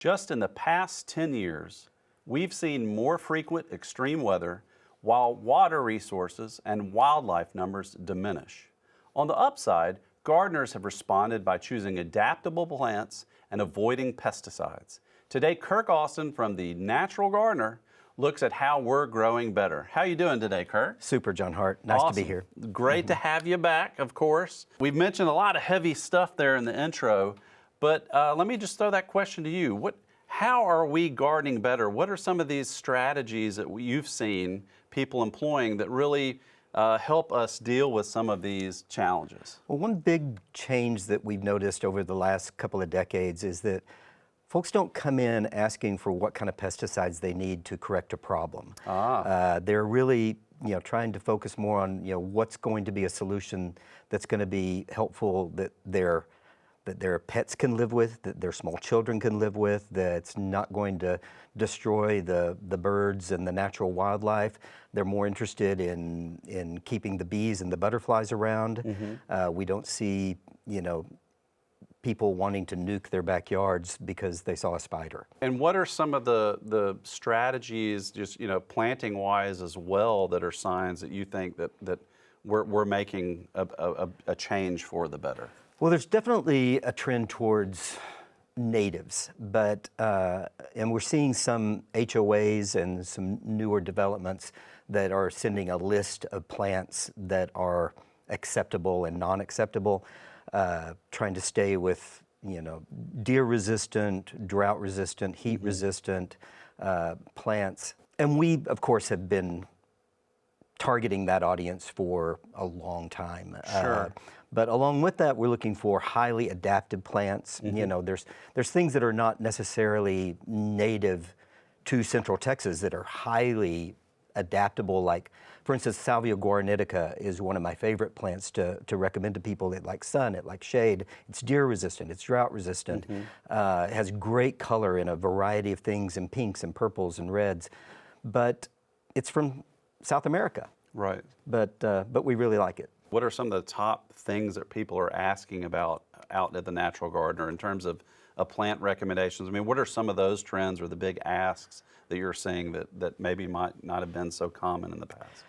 Just in the past 10 years, we've seen more frequent extreme weather while water resources and wildlife numbers diminish. On the upside, gardeners have responded by choosing adaptable plants and avoiding pesticides. Today, Kirk Austin from The Natural Gardener looks at how we're growing better. How you doing today, Kirk? Super, John Hart. Nice to be Awesome. here. Great to have you back, of course. We've mentioned a lot of heavy stuff there in the intro, but let me just throw that question to you. How are we gardening better? What are some of these strategies that you've seen people employing that really help us deal with some of these challenges? Well, one big change that we've noticed over the last couple of decades is that folks don't come in asking for what kind of pesticides they need to correct a problem. They're really trying to focus more on what's going to be a solution that's going to be helpful, that their pets can live with, that their small children can live with, that's not going to destroy the birds and the natural wildlife. They're more interested in keeping the bees and the butterflies around. We don't see people wanting to nuke their backyards because they saw a spider. And what are some of the strategies, just planting wise as well, that are signs that you think that we're making a change for the better? Well, there's definitely a trend towards natives, but and we're seeing some HOAs and some newer developments that are sending a list of plants that are acceptable and non-acceptable, trying to stay with deer-resistant, drought-resistant, heat-resistant plants. And we, of course, have been targeting that audience for a long time. Sure. But along with that, we're looking for highly adapted plants. There's things that are not necessarily native to Central Texas that are highly adaptable. Like, for instance, Salvia guaranitica is one of my favorite plants to recommend to people. It likes sun, it likes shade. It's deer resistant, it's drought resistant. It has great color in a variety of things, in pinks and purples and reds. But it's from South America. Right. But we really like it. What are some of the top things that people are asking about out at the Natural Gardener in terms of plant recommendations? I mean, what are some of those trends or the big asks that you're seeing that maybe might not have been so common in the past?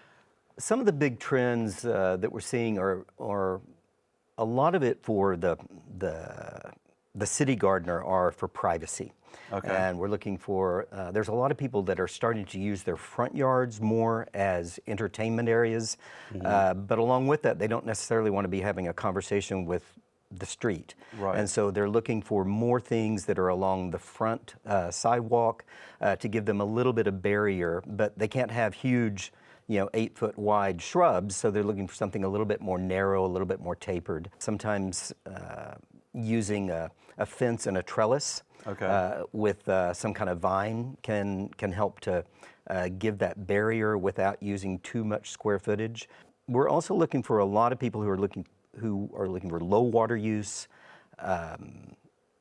Some of the big trends that we're seeing are a lot of it for the city gardener are for privacy. Okay. And we're looking for, there's a lot of people that are starting to use their front yards more as entertainment areas. But along with that, they don't necessarily want to be having a conversation with the street. Right. And so they're looking for more things that are along the front sidewalk to give them a little bit of barrier, but they can't have huge 8-foot wide shrubs, so they're looking for something a little bit more narrow, a little bit more tapered. Sometimes using a fence and a trellis with some kind of vine can help to give that barrier without using too much square footage. We're also looking for a lot of people who are looking for low water use,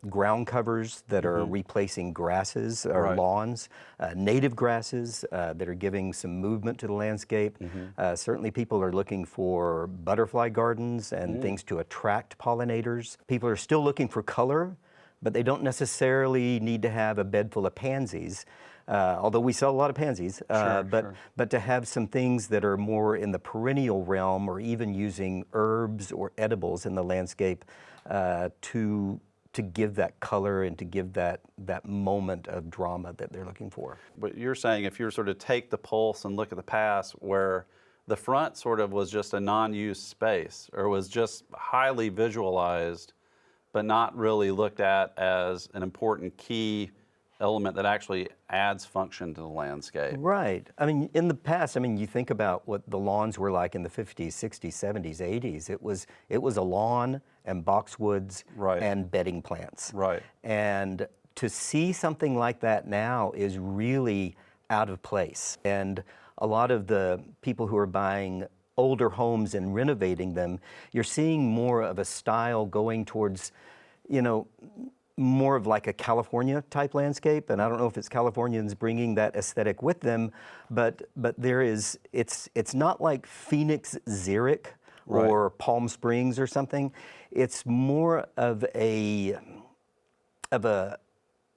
ground covers that are replacing grasses or lawns, native grasses that are giving some movement to the landscape. Certainly people are looking for butterfly gardens and things to attract pollinators. People are still looking for color, but they don't necessarily need to have a bed full of pansies. Although we sell a lot of pansies, but to have some things that are more in the perennial realm, or even using herbs or edibles in the landscape to give that color and to give that moment of drama that they're looking for. But you're saying if you sort of take the pulse and look at the past, where the front sort of was just a non-use space, or was just highly visualized, but not really looked at as an important key element that actually adds function to the landscape. Right. I mean, in the past, you think about what the lawns were like in the 50s, 60s, 70s, 80s. It was a lawn and boxwoods and bedding plants. Right. And to see something like that now is really out of place. And a lot of the people who are buying older homes and renovating them, you're seeing more of a style going towards, more of like a California type landscape. And I don't know if it's Californians bringing that aesthetic with them, but it's not like Phoenix Xeric or Palm Springs or something. It's more of a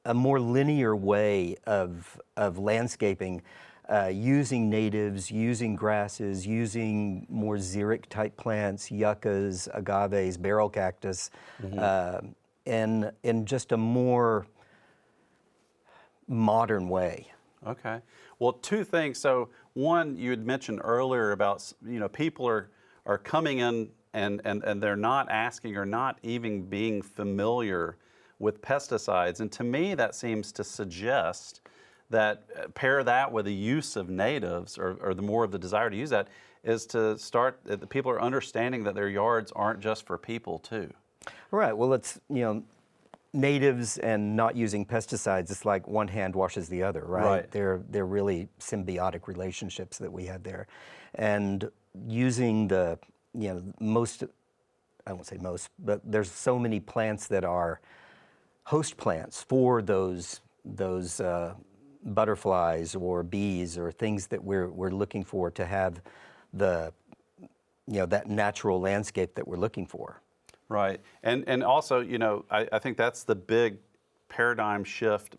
a more linear way of landscaping, using natives, using grasses, using more xeric type plants, yuccas, agaves, barrel cactus, in just a more modern way. Okay. Well, two things. So one, you had mentioned earlier about, people are coming in and they're not asking or not even being familiar with pesticides. And to me, that seems to suggest that pair that with the use of natives or the more of the desire to use that is to start, the people are understanding that their yards aren't just for people too. Right. Well, it's, natives and not using pesticides, it's like one hand washes the other, right? Right. They're really symbiotic relationships that we have there. And using the, most, I won't say most, but there's so many plants that are host plants for those butterflies or bees or things that we're looking for to have the, that natural landscape that we're looking for. Right. And also, I think that's the big paradigm shift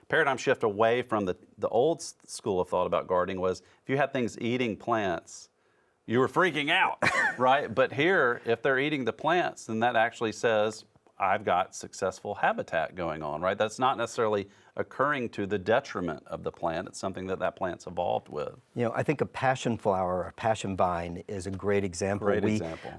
paradigm shift away from the old school of thought about gardening was if you had things eating plants, you were freaking out, right? But here, if they're eating the plants, then that actually says, I've got successful habitat going on, right? That's not necessarily occurring to the detriment of the plant. It's something that plant's evolved with. I think a passion flower, a passion vine is a great example. Great example.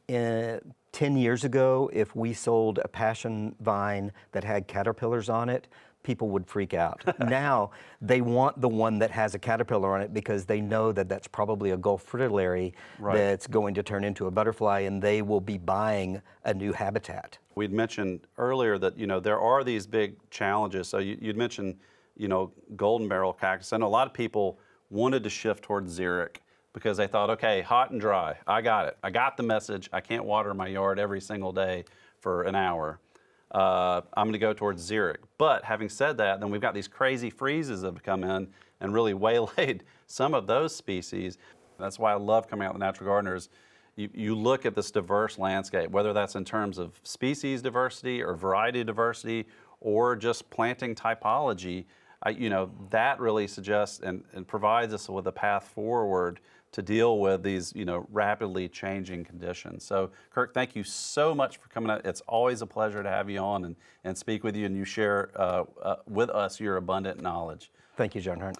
10 years ago, if we sold a passion vine that had caterpillars on it, people would freak out. Now, they want the one that has a caterpillar on it because they know that that's probably a Gulf fritillary that's going to turn into a butterfly, and they will be buying a new habitat. We'd mentioned earlier that, there are these big challenges. So you'd mentioned, golden barrel cactus. I know a lot of people wanted to shift towards xeric because they thought, okay, hot and dry, I got it. I got the message. I can't water my yard every single day for an hour. I'm going to go towards xeric. But having said that, then we've got these crazy freezes that have come in and really waylaid some of those species. That's why I love coming out with Natural Gardeners. You look at this diverse landscape, whether that's in terms of species diversity or variety diversity or just planting typology, that really suggests and provides us with a path forward to deal with these, rapidly changing conditions. So, Kirk, thank you so much for coming out. It's always a pleasure to have you on and speak with you, and you share with us your abundant knowledge. Thank you, John Hart.